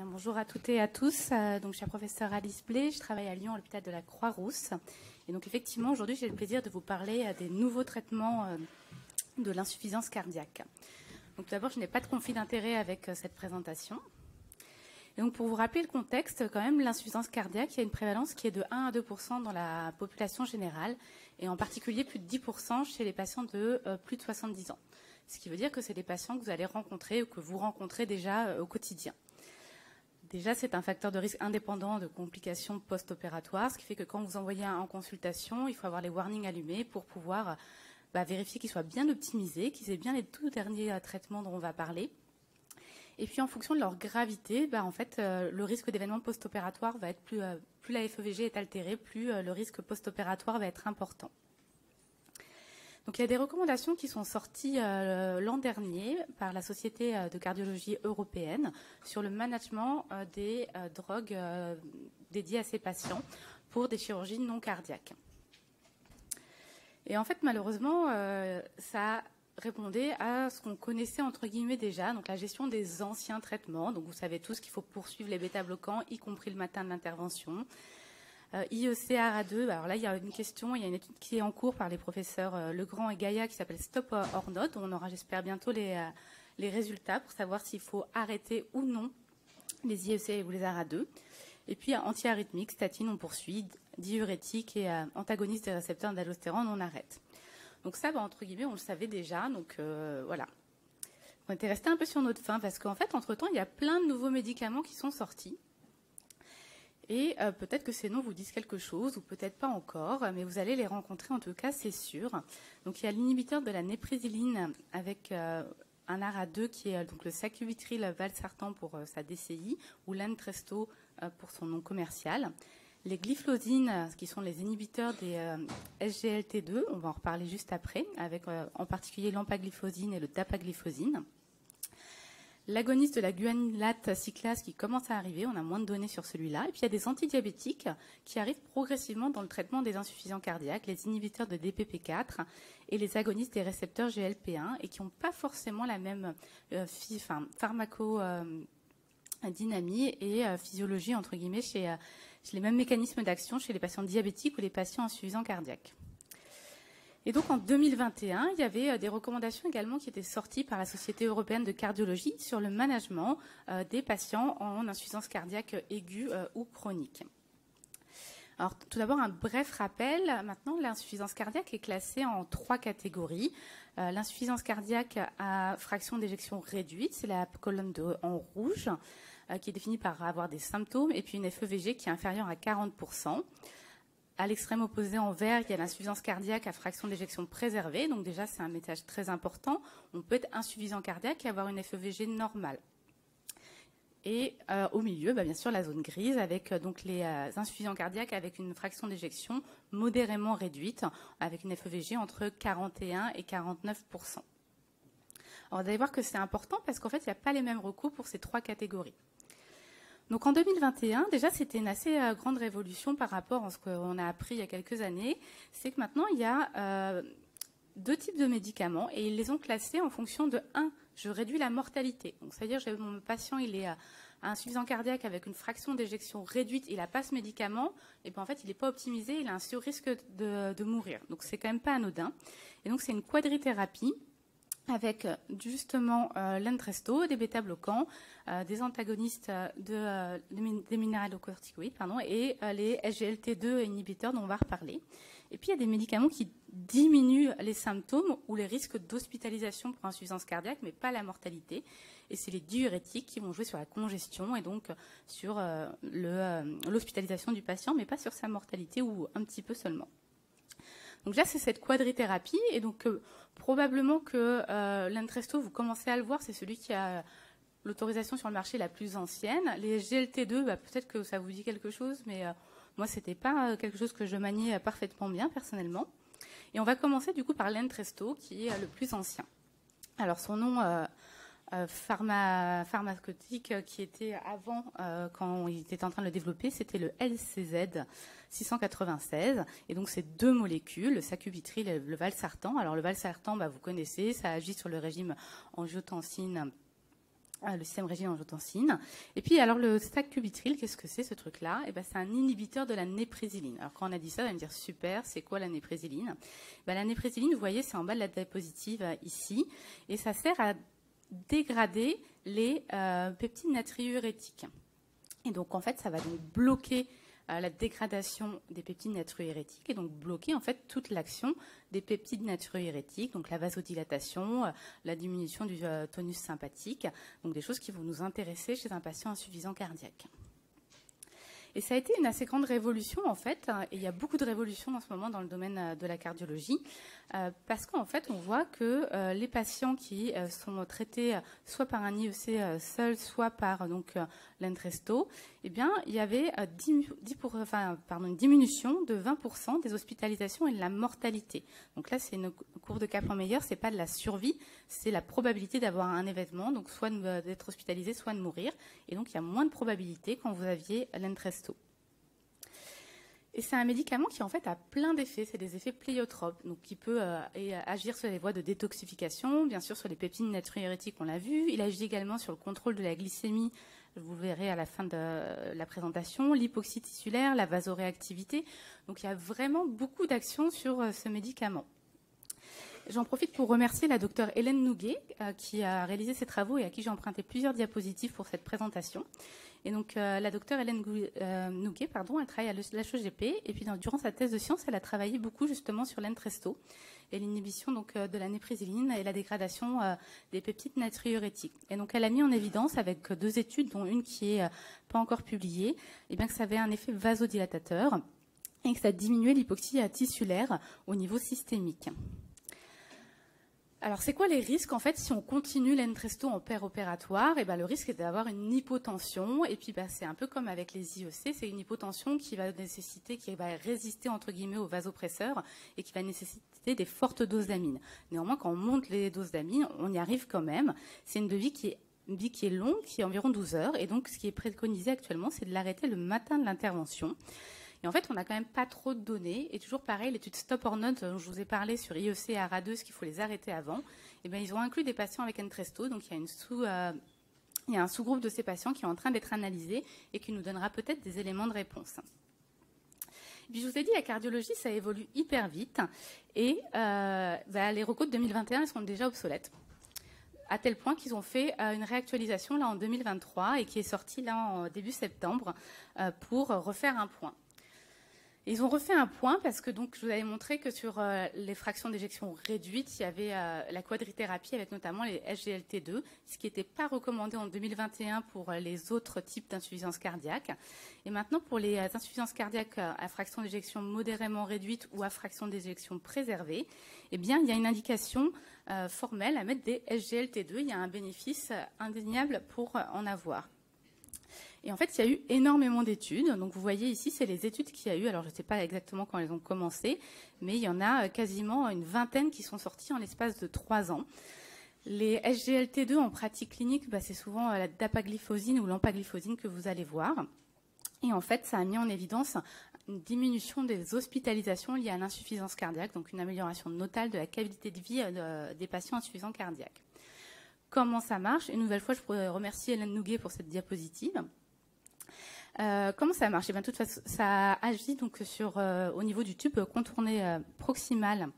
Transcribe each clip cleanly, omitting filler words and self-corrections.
Bien, bonjour à toutes et à tous. Donc, je suis la professeure Alice Blé, je travaille à Lyon à l'hôpital de la Croix-Rousse. Et donc effectivement, aujourd'hui, j'ai le plaisir de vous parler des nouveaux traitements de l'insuffisance cardiaque. Donc tout d'abord, je n'ai pas de conflit d'intérêt avec cette présentation. Et donc pour vous rappeler le contexte, quand même, l'insuffisance cardiaque, il y a une prévalence qui est de 1 à 2% dans la population générale, et en particulier plus de 10% chez les patients de plus de 70 ans. Ce qui veut dire que c'est des patients que vous allez rencontrer ou que vous rencontrez déjà au quotidien. Déjà, c'est un facteur de risque indépendant de complications post-opératoires, ce qui fait que quand vous envoyez en consultation, il faut avoir les warnings allumés pour pouvoir vérifier qu'ils soient bien optimisés, qu'ils aient bien les tout derniers traitements dont on va parler. Et puis, en fonction de leur gravité, le risque d'événements post-opératoires va être plus la FEVG est altérée, plus le risque post-opératoire va être important. Donc, il y a des recommandations qui sont sorties l'an dernier par la Société de cardiologie européenne sur le management des drogues dédiées à ces patients pour des chirurgies non cardiaques. Et en fait, malheureusement, ça répondait à ce qu'on connaissait entre guillemets déjà, donc la gestion des anciens traitements. Donc, vous savez tous qu'il faut poursuivre les bêta-bloquants, y compris le matin de l'intervention. IEC-ARA2, alors là, il y a une question, il y a une étude qui est en cours par les professeurs Legrand et Gaïa qui s'appelle Stop or Not. On aura, j'espère, bientôt les résultats pour savoir s'il faut arrêter ou non les IEC ou les ARA2. Et puis, antiarythmique, statine, on poursuit, diurétique et antagoniste des récepteurs d'aldostérone, on arrête. Donc ça, entre guillemets, on le savait déjà, donc voilà. On était resté un peu sur notre faim parce qu'en fait, entre-temps, il y a plein de nouveaux médicaments qui sont sortis. Et peut-être que ces noms vous disent quelque chose, ou peut-être pas encore, mais vous allez les rencontrer en tout cas, c'est sûr. Donc il y a l'inhibiteur de la néprisyline avec un ARA2 qui est donc le sacubitril valsartan pour sa DCI, ou l'Entresto pour son nom commercial. Les glyphosines, qui sont les inhibiteurs des SGLT2, on va en reparler juste après, avec en particulier l'empagliflozine et le dapagliflozine. L'agoniste de la guanylate cyclase qui commence à arriver, on a moins de données sur celui-là. Et puis il y a des antidiabétiques qui arrivent progressivement dans le traitement des insuffisants cardiaques, les inhibiteurs de DPP4 et les agonistes des récepteurs GLP1 et qui n'ont pas forcément la même pharmacodynamie et physiologie, entre guillemets, chez les mêmes mécanismes d'action chez les patients diabétiques ou les patients insuffisants cardiaques. Et donc en 2021, il y avait des recommandations également qui étaient sorties par la Société européenne de cardiologie sur le management des patients en insuffisance cardiaque aiguë ou chronique. Alors tout d'abord, un bref rappel. Maintenant, l'insuffisance cardiaque est classée en 3 catégories. L'insuffisance cardiaque à fraction d'éjection réduite, c'est la colonne en rouge, qui est définie par avoir des symptômes, et puis une FEVG qui est inférieure à 40%. À l'extrême opposé, en vert, il y a l'insuffisance cardiaque à fraction d'éjection préservée. Donc déjà, c'est un message très important. On peut être insuffisant cardiaque et avoir une FEVG normale. Et au milieu, bien sûr, la zone grise avec donc les insuffisants cardiaques avec une fraction d'éjection modérément réduite, avec une FEVG entre 41 et 49%. Alors, vous allez voir que c'est important parce qu'en fait, il n'y a pas les mêmes recours pour ces 3 catégories. Donc en 2021, déjà, c'était une assez grande révolution par rapport à ce qu'on a appris il y a quelques années. C'est que maintenant, il y a 2 types de médicaments et ils les ont classés en fonction de 1, je réduis la mortalité. Donc, c'est-à-dire, mon patient, il est insuffisant cardiaque avec une fraction d'éjection réduite, il n'a pas ce médicament, et bien en fait, il n'est pas optimisé, il a un sur-risque de mourir. Donc, c'est quand même pas anodin. Et donc, c'est une quadrithérapie avec justement l'Entresto, des bêta-bloquants, des antagonistes des minéralocorticoïdes, et les SGLT2 inhibiteurs dont on va reparler. Et puis il y a des médicaments qui diminuent les symptômes ou les risques d'hospitalisation pour insuffisance cardiaque, mais pas la mortalité. Et c'est les diurétiques qui vont jouer sur la congestion et donc sur l'hospitalisation du patient, mais pas sur sa mortalité ou un petit peu seulement. Donc là, c'est cette quadrithérapie. Et donc, probablement que l'Entresto, vous commencez à le voir, c'est celui qui a l'autorisation sur le marché la plus ancienne. Les GLT2, peut-être que ça vous dit quelque chose, mais moi, ce n'était pas quelque chose que je maniais parfaitement bien, personnellement. Et on va commencer, du coup, par l'Entresto, qui est le plus ancien. Alors, son nom pharmaceutique qui était avant, quand il était en train de le développer, c'était le LCZ 696. Et donc, c'est 2 molécules, le sacubitril et le valsartan. Alors, le valsartan, vous connaissez, ça agit sur le régime angiotensine le système rénine-angiotensine. Et puis, alors, le sacubitril, qu'est-ce que c'est ce truc-là? C'est un inhibiteur de la néprésiline. Alors, quand on a dit ça, on va me dire, super, c'est quoi la néprésiline? La néprésiline, vous voyez, c'est en bas de la diapositive ici, et ça sert à dégrader les peptides natriurétiques. Et donc, en fait, ça va donc bloquer la dégradation des peptides natriurétiques et donc bloquer en fait toute l'action des peptides natriurétiques, donc la vasodilatation, la diminution du tonus sympathique, donc des choses qui vont nous intéresser chez un patient insuffisant cardiaque. Et ça a été une assez grande révolution, en fait, et il y a beaucoup de révolutions en ce moment dans le domaine de la cardiologie, parce qu'en fait, on voit que les patients qui sont traités soit par un IEC seul, soit par l'Entresto, il y avait une diminution de 20% des hospitalisations et de la mortalité. Donc là, c'est une courbe de Kaplan-Meier, c'est pas de la survie, c'est la probabilité d'avoir un événement, donc soit d'être hospitalisé, soit de mourir. Et donc, il y a moins de probabilité quand vous aviez l'Entresto. Et c'est un médicament qui en fait a plein d'effets, c'est des effets pléiotropes, donc qui peut agir sur les voies de détoxification, bien sûr sur les peptides natriurétiques, on l'a vu. Il agit également sur le contrôle de la glycémie, vous le verrez à la fin de la présentation, l'hypoxie tissulaire, la vasoréactivité. Donc il y a vraiment beaucoup d'actions sur ce médicament. J'en profite pour remercier la docteure Hélène Nouguet qui a réalisé ces travaux et à qui j'ai emprunté plusieurs diapositives pour cette présentation. Et donc la docteure Hélène Nouguet, elle travaille à l'HEGP et puis durant sa thèse de sciences, elle a travaillé beaucoup justement sur l'Entresto et l'inhibition de la néprésiline et la dégradation des peptides natriurétiques. Et donc elle a mis en évidence avec 2 études, dont une qui est pas encore publiée, que ça avait un effet vasodilatateur et que ça diminuait l'hypoxie tissulaire au niveau systémique. Alors, c'est quoi les risques, en fait, si on continue l'Entresto en opératoire? Le risque est d'avoir une hypotension. Et puis, c'est un peu comme avec les IEC, c'est une hypotension qui va résister, entre guillemets, aux vasopresseurs et qui va nécessiter des fortes doses d'amine. Néanmoins, quand on monte les doses d'amine, on y arrive quand même. C'est une vie qui est longue, qui est environ 12 heures. Et donc, ce qui est préconisé actuellement, c'est de l'arrêter le matin de l'intervention. Et en fait, on n'a quand même pas trop de données. Et toujours pareil, l'étude Stop or Not, dont je vous ai parlé sur IEC et ARA2, ce qu'il faut les arrêter avant, ils ont inclus des patients avec Entresto. Donc, il y a un sous-groupe de ces patients qui est en train d'être analysé et qui nous donnera peut-être des éléments de réponse. Et puis, je vous ai dit, la cardiologie, ça évolue hyper vite. Et les recos de 2021, elles sont déjà obsolètes. À tel point qu'ils ont fait une réactualisation là en 2023 et qui est sortie là en début septembre pour refaire un point. Ils ont refait un point parce que donc je vous avais montré que sur les fractions d'éjection réduites, il y avait la quadrithérapie avec notamment les SGLT2, ce qui n'était pas recommandé en 2021 pour les autres types d'insuffisance cardiaque. Et maintenant, pour les insuffisances cardiaques à fraction d'éjection modérément réduite ou à fraction d'éjection préservée, il y a une indication formelle à mettre des SGLT2. Il y a un bénéfice indéniable pour en avoir. Et en fait, il y a eu énormément d'études. Donc, vous voyez ici, c'est les études qu'il y a eu. Alors, je ne sais pas exactement quand elles ont commencé, mais il y en a quasiment une vingtaine qui sont sorties en l'espace de 3 ans. Les SGLT2 en pratique clinique, c'est souvent la dapagliflozine ou l'empagliflozine que vous allez voir. Et en fait, ça a mis en évidence une diminution des hospitalisations liées à l'insuffisance cardiaque, donc une amélioration notable de la qualité de vie des patients insuffisants cardiaques. Comment ça marche? Une nouvelle fois, je pourrais remercier Hélène Nouguet pour cette diapositive. Comment ça marche? De toute façon, ça agit donc au niveau du tube contourné proximal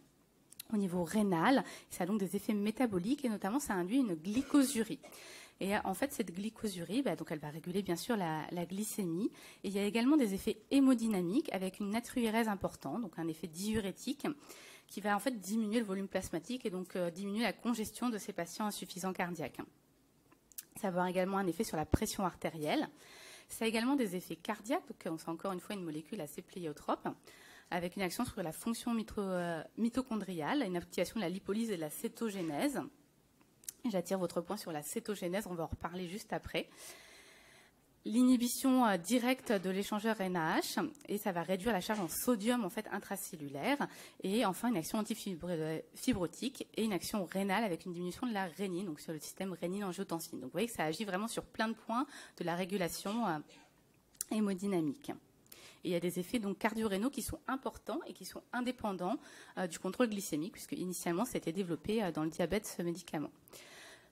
au niveau rénal. Ça a donc des effets métaboliques et notamment ça induit une glycosurie. Et en fait, cette glycosurie, donc elle va réguler bien sûr la glycémie. Et il y a également des effets hémodynamiques avec une natriurèse importante, donc un effet diurétique qui va en fait diminuer le volume plasmatique et donc diminuer la congestion de ces patients insuffisants cardiaques. Ça va avoir également un effet sur la pression artérielle. Ça a également des effets cardiaques, donc c'est encore une fois une molécule assez pléiotrope, avec une action sur la fonction mitochondriale, une activation de la lipolyse et de la cétogénèse. J'attire votre point sur la cétogénèse, on va en reparler juste après. L'inhibition directe de l'échangeur NAH, et ça va réduire la charge en sodium en fait intracellulaire. Et enfin, une action antifibrotique et une action rénale avec une diminution de la rénine, donc sur le système rénine-angiotensine. Donc vous voyez que ça agit vraiment sur plein de points de la régulation hémodynamique. Et il y a des effets donc cardio-rénaux qui sont importants et qui sont indépendants du contrôle glycémique, puisque initialement, c'était développé dans le diabète, ce médicament.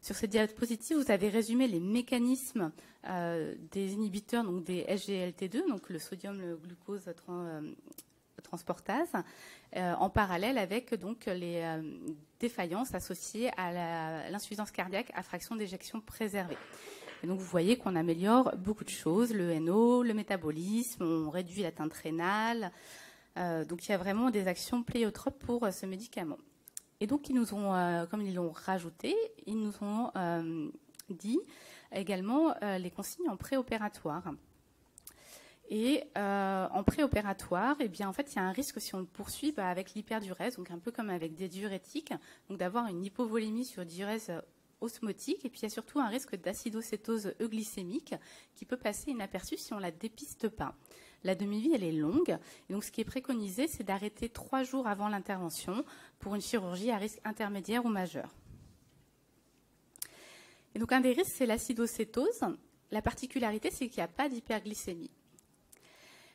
Sur cette diapositive, vous avez résumé les mécanismes des inhibiteurs, donc des SGLT2, donc le sodium, le glucose transportase, en parallèle avec donc les défaillances associées à l'insuffisance cardiaque à fraction d'éjection préservée. Et donc vous voyez qu'on améliore beaucoup de choses, le NO, le métabolisme, on réduit l'atteinte rénale. Donc il y a vraiment des actions pléiotropes pour ce médicament. Et donc ils nous ont, comme ils l'ont rajouté, ils nous ont dit également les consignes en préopératoire. Et en préopératoire, eh bien, en fait, il y a un risque si on le poursuit avec l'hyperdurèse, donc un peu comme avec des diurétiques, donc d'avoir une hypovolémie sur diurèse osmotique. Et puis il y a surtout un risque d'acidocétose euglycémique qui peut passer inaperçu si on ne la dépiste pas. La demi-vie, elle est longue. Et donc ce qui est préconisé, c'est d'arrêter 3 jours avant l'intervention pour une chirurgie à risque intermédiaire ou majeur. Et donc un des risques, c'est l'acidocétose. La particularité, c'est qu'il n'y a pas d'hyperglycémie.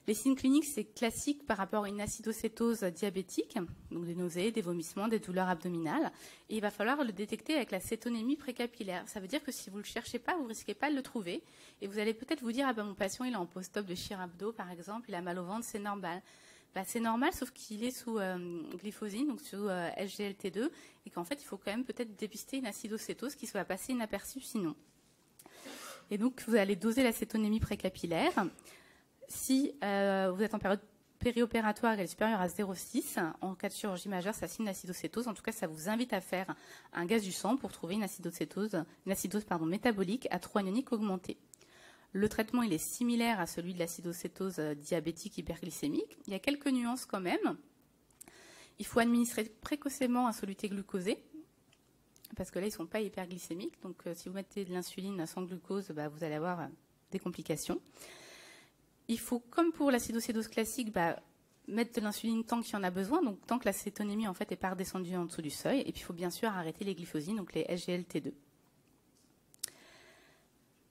Les signes cliniques, c'est classique par rapport à une acidocétose diabétique, donc des nausées, des vomissements, des douleurs abdominales. Et il va falloir le détecter avec la cétonémie précapillaire. Ça veut dire que si vous ne le cherchez pas, vous ne risquez pas de le trouver. Et vous allez peut-être vous dire, ah ben mon patient, il est en post-op de Chirabdo, par exemple, il a mal au ventre, c'est normal. Ben, c'est normal, sauf qu'il est sous glyphosine, donc sous SGLT2, et qu'en fait, il faut quand même peut-être dépister une acidocétose qui soit passée inaperçue sinon. Et donc, vous allez doser la cétonémie précapillaire. Si vous êtes en période périopératoire et elle est supérieure à 0,6, en cas de chirurgie majeure, ça signe l'acidocétose. En tout cas, ça vous invite à faire un gaz du sang pour trouver une acidose métabolique à taux anionique augmenté. Le traitement, il est similaire à celui de l'acidocétose diabétique hyperglycémique. Il y a quelques nuances quand même. Il faut administrer précocement un soluté glucosé, parce que là, ils ne sont pas hyperglycémiques. Donc, si vous mettez de l'insuline sans glucose, vous allez avoir des complications. Il faut, comme pour l'acidocétose classique, mettre de l'insuline tant qu'il y en a besoin, donc tant que la cétonémie en fait n'est pas redescendue en dessous du seuil. Et puis il faut bien sûr arrêter les glyphosines, donc les SGLT2.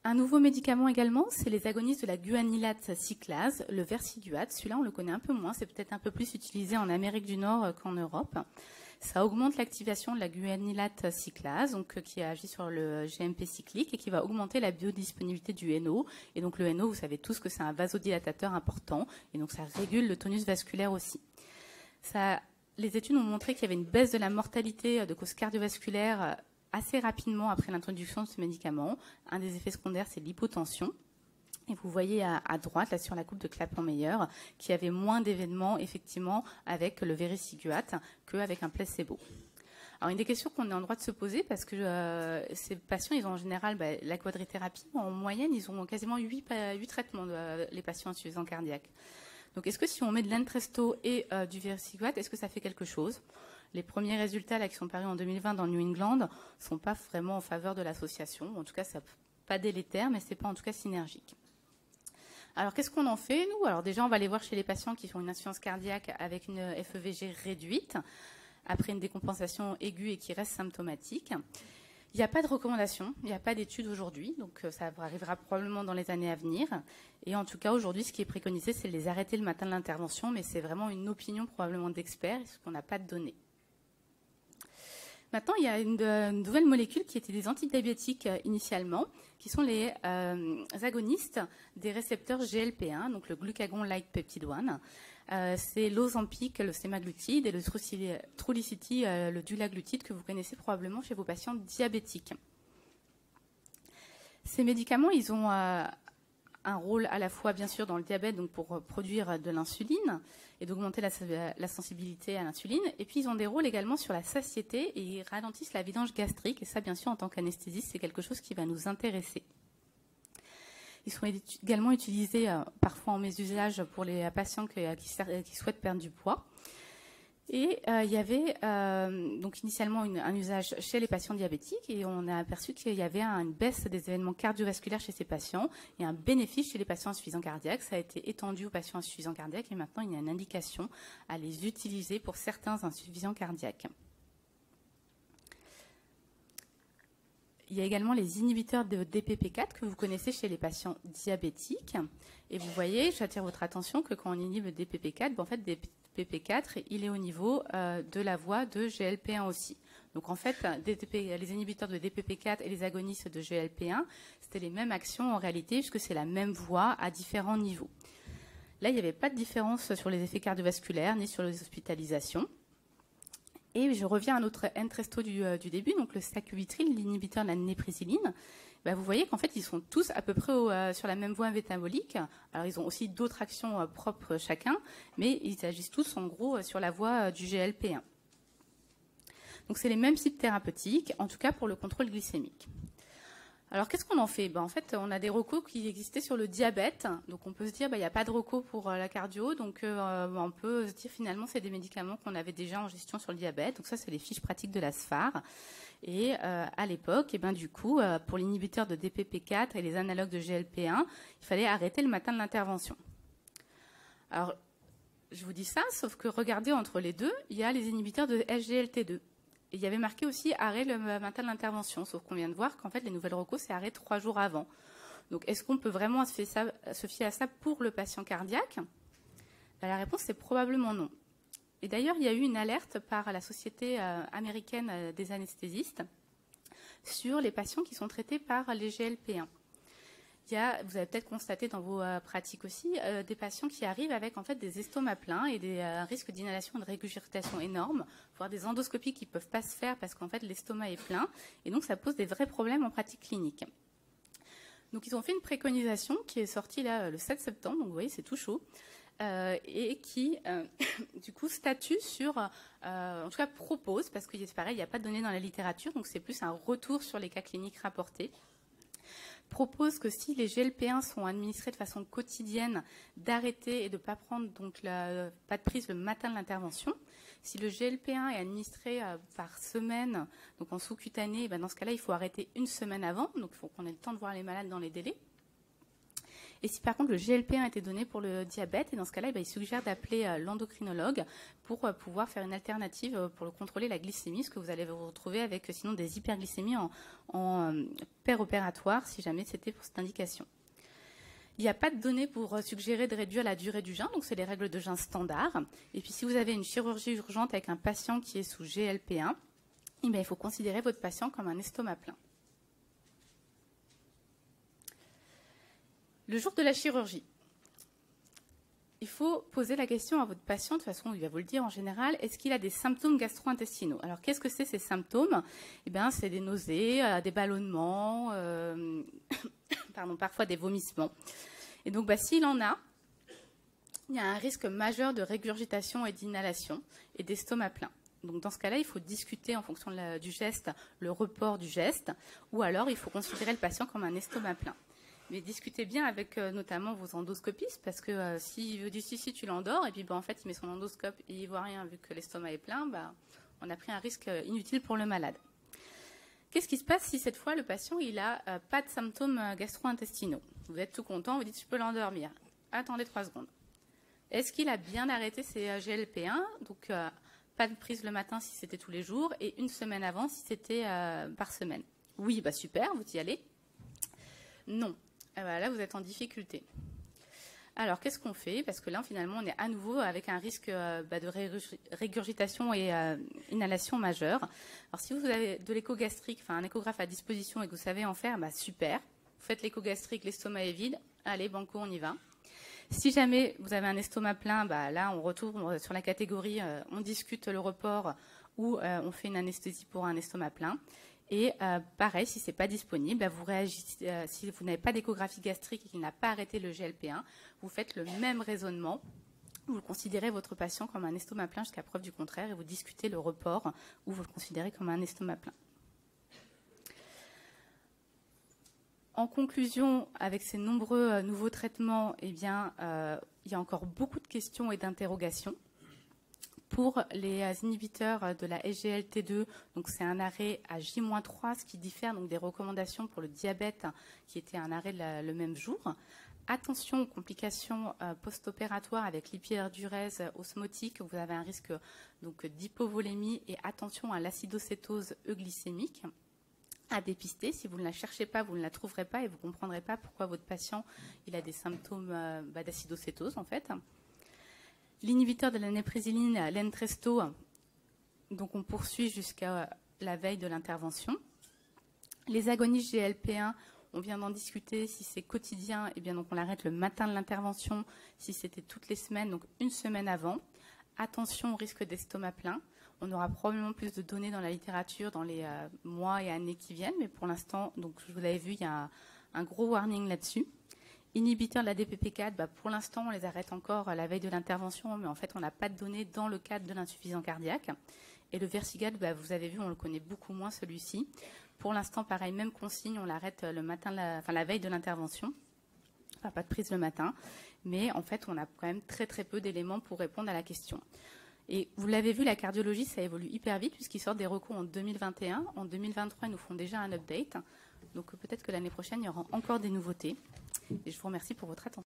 Un nouveau médicament également, c'est les agonistes de la guanylate cyclase, le Versiduate. Celui-là, on le connaît un peu moins, c'est peut-être un peu plus utilisé en Amérique du Nord qu'en Europe. Ça augmente l'activation de la guanylate cyclase, donc qui agit sur le GMP cyclique et qui va augmenter la biodisponibilité du NO. Et donc le NO, vous savez tous que c'est un vasodilatateur important, et donc ça régule le tonus vasculaire aussi. Les études ont montré qu'il y avait une baisse de la mortalité de causes cardiovasculaires assez rapidement après l'introduction de ce médicament. Un des effets secondaires, c'est l'hypotension. Et vous voyez à droite, là sur la courbe de Clapton-Meyer, qu'il y avait moins d'événements, effectivement, avec le Vericiguate qu'avec un placebo. Alors, une des questions qu'on est en droit de se poser, parce que ces patients, ils ont en général la quadrithérapie. En moyenne, ils ont quasiment 8 traitements, les patients insuffisants cardiaques. Donc, est-ce que si on met de l'Entresto et du Vericiguate, est-ce que ça fait quelque chose ? Les premiers résultats là, qui sont parus en 2020 dans New England ne sont pas vraiment en faveur de l'association. En tout cas, ce n'est pas délétère, mais ce n'est pas en tout cas synergique. Alors, qu'est-ce qu'on en fait, nous? Alors, déjà, on va aller voir chez les patients qui ont une insuffisance cardiaque avec une FEVG réduite, après une décompensation aiguë et qui reste symptomatique. Il n'y a pas de recommandation, il n'y a pas d'études aujourd'hui, donc ça arrivera probablement dans les années à venir. Et en tout cas, aujourd'hui, ce qui est préconisé, c'est de les arrêter le matin de l'intervention, mais c'est vraiment une opinion probablement d'experts, parce qu'on n'a pas de données. Maintenant, il y a une nouvelle molécule qui était des antidiabétiques initialement, qui sont les agonistes des récepteurs GLP1, donc le glucagon-like peptide 1. C'est l'Ozempic, le semaglutide, et le Trulicity, le dulaglutide, que vous connaissez probablement chez vos patients diabétiques. Ces médicaments, ils ont un rôle à la fois, bien sûr, dans le diabète, donc pour produire de l'insuline et d'augmenter la sensibilité à l'insuline. Et puis, ils ont des rôles également sur la satiété et ils ralentissent la vidange gastrique. Et ça, bien sûr, en tant qu'anesthésiste, c'est quelque chose qui va nous intéresser. Ils sont également utilisés parfois en mésusage pour les patients qui souhaitent perdre du poids. Et il y avait donc initialement un usage chez les patients diabétiques et on a aperçu qu'il y avait une baisse des événements cardiovasculaires chez ces patients et un bénéfice chez les patients insuffisants cardiaques. Ça a été étendu aux patients insuffisants cardiaques et maintenant il y a une indication à les utiliser pour certains insuffisants cardiaques. Il y a également les inhibiteurs de DPP4 que vous connaissez chez les patients diabétiques. Et vous voyez, j'attire votre attention que quand on inhibe le DPP4, en fait, DPP4, il est au niveau de la voie de GLP1 aussi. Donc en fait, les inhibiteurs de DPP4 et les agonistes de GLP1, c'était les mêmes actions en réalité, puisque c'est la même voie à différents niveaux. Là, il n'y avait pas de différence sur les effets cardiovasculaires ni sur les hospitalisations. Et je reviens à notre Entresto du début, donc le sacubitril, l'inhibiteur de la néprisyline. Vous voyez qu'en fait, ils sont tous à peu près sur la même voie métabolique. Alors, ils ont aussi d'autres actions propres chacun, mais ils agissent tous en gros sur la voie du GLP1. Donc, c'est les mêmes cibles thérapeutiques, en tout cas pour le contrôle glycémique. Alors, qu'est-ce qu'on en fait? En fait, on a des recos qui existaient sur le diabète. Donc, on peut se dire, il n'y a pas de recos pour la cardio. Donc, on peut se dire, finalement, c'est des médicaments qu'on avait déjà en gestion sur le diabète. Donc, ça, c'est les fiches pratiques de la SFAR. Et à l'époque, du coup, pour l'inhibiteur de DPP4 et les analogues de GLP1, il fallait arrêter le matin de l'intervention. Alors, je vous dis ça, sauf que regardez, entre les deux, il y a les inhibiteurs de SGLT2. Et il y avait marqué aussi arrêt le matin de l'intervention, sauf qu'on vient de voir qu'en fait, les nouvelles recos, c'est arrêt 3 jours avant. Donc, est-ce qu'on peut vraiment se fier à ça pour le patient cardiaque? La réponse, c'est probablement non. Et d'ailleurs, il y a eu une alerte par la Société américaine des anesthésistes sur les patients qui sont traités par les GLP1. Vous avez peut-être constaté dans vos pratiques aussi des patients qui arrivent avec en fait des estomacs pleins et des risques d'inhalation et de régurgitation énormes, voire des endoscopies qui ne peuvent pas se faire parce qu'en fait l'estomac est plein. Et donc ça pose des vrais problèmes en pratique clinique. Donc ils ont fait une préconisation qui est sortie là le 7 septembre, donc vous voyez c'est tout chaud. Et qui, du coup, statue sur, en tout cas propose, parce que c'est pareil, il n'y a pas de données dans la littérature, donc c'est plus un retour sur les cas cliniques rapportés, propose que si les GLP1 sont administrés de façon quotidienne, d'arrêter et de ne pas prendre donc pas de prise le matin de l'intervention. Si le GLP1 est administré par semaine, donc en sous-cutané, dans ce cas-là, il faut arrêter une semaine avant, donc il faut qu'on ait le temps de voir les malades dans les délais. Et si par contre le GLP1 était donné pour le diabète, et dans ce cas-là, il suggère d'appeler l'endocrinologue pour pouvoir faire une alternative pour contrôler la glycémie, ce que vous allez vous retrouver avec sinon des hyperglycémies en péropératoire, si jamais c'était pour cette indication. Il n'y a pas de données pour suggérer de réduire la durée du jeûne, donc c'est les règles de jeûne standard. Et puis si vous avez une chirurgie urgente avec un patient qui est sous GLP1, il faut considérer votre patient comme un estomac plein. Le jour de la chirurgie, il faut poser la question à votre patient, de toute façon, il va vous le dire en général, est-ce qu'il a des symptômes gastro-intestinaux? Alors, qu'est-ce que c'est ces symptômes? C'est des nausées, des ballonnements, parfois des vomissements. Et donc, s'il en a, il y a un risque majeur de régurgitation et d'inhalation et d'estomac plein. Donc, dans ce cas-là, il faut discuter en fonction du geste, le report du geste, ou alors il faut considérer le patient comme un estomac plein. Mais discutez bien avec notamment vos endoscopistes, parce que s'il vous dit si tu l'endors, et puis en fait il met son endoscope et il ne voit rien vu que l'estomac est plein, on a pris un risque inutile pour le malade. Qu'est-ce qui se passe si cette fois le patient il n'a pas de symptômes gastro-intestinaux? Vous êtes tout content, vous dites je peux l'endormir. Attendez 3 secondes. Est-ce qu'il a bien arrêté ses GLP1? Donc pas de prise le matin si c'était tous les jours, et une semaine avant si c'était par semaine. Oui, super, vous y allez. Non. Là, vous êtes en difficulté. Alors, qu'est-ce qu'on fait? Parce que là, finalement, on est à nouveau avec un risque de régurgitation et inhalation majeure. Alors, si vous avez de l'écho gastrique, un échographe à disposition et que vous savez en faire, super. Vous faites l'écho gastrique, l'estomac est vide. Allez, banco, on y va. Si jamais vous avez un estomac plein, là, on retourne sur la catégorie, on discute le report ou on fait une anesthésie pour un estomac plein. Et pareil, si ce n'est pas disponible, vous réagissez, si vous n'avez pas d'échographie gastrique et qu'il n'a pas arrêté le GLP1, vous faites le même raisonnement. Vous considérez votre patient comme un estomac plein jusqu'à preuve du contraire et vous discutez le report ou vous le considérez comme un estomac plein. En conclusion, avec ces nombreux nouveaux traitements, il y a encore beaucoup de questions et d'interrogations. Pour les inhibiteurs de la SGLT2, donc c'est un arrêt à J-3, ce qui diffère donc des recommandations pour le diabète, qui était un arrêt le même jour. Attention aux complications post-opératoires avec l'hyperdiurèse osmotique, vous avez un risque d'hypovolémie, et attention à l'acidocétose euglycémique à dépister. Si vous ne la cherchez pas, vous ne la trouverez pas et vous ne comprendrez pas pourquoi votre patient il a des symptômes d'acidocétose en fait. L'inhibiteur de la néprisyline, l'Entresto, donc on poursuit jusqu'à la veille de l'intervention. Les agonistes GLP-1, on vient d'en discuter. Si c'est quotidien, eh bien donc on l'arrête le matin de l'intervention. Si c'était toutes les semaines, donc une semaine avant. Attention au risque d'estomac plein. On aura probablement plus de données dans la littérature dans les mois et années qui viennent, mais pour l'instant, donc je vous l'avais vu, il y a un gros warning là-dessus. Inhibiteurs de la DPP4, pour l'instant, on les arrête encore à la veille de l'intervention, mais en fait, on n'a pas de données dans le cadre de l'insuffisance cardiaque. Et le Versigad, vous avez vu, on le connaît beaucoup moins, celui-ci. Pour l'instant, pareil, même consigne, on l'arrête le matin, la veille de l'intervention. Enfin, pas de prise le matin. Mais en fait, on a quand même très très peu d'éléments pour répondre à la question. Et vous l'avez vu, la cardiologie, ça évolue hyper vite puisqu'ils sortent des recours en 2021. En 2023, ils nous font déjà un update. Donc peut-être que l'année prochaine, il y aura encore des nouveautés. Et je vous remercie pour votre attention.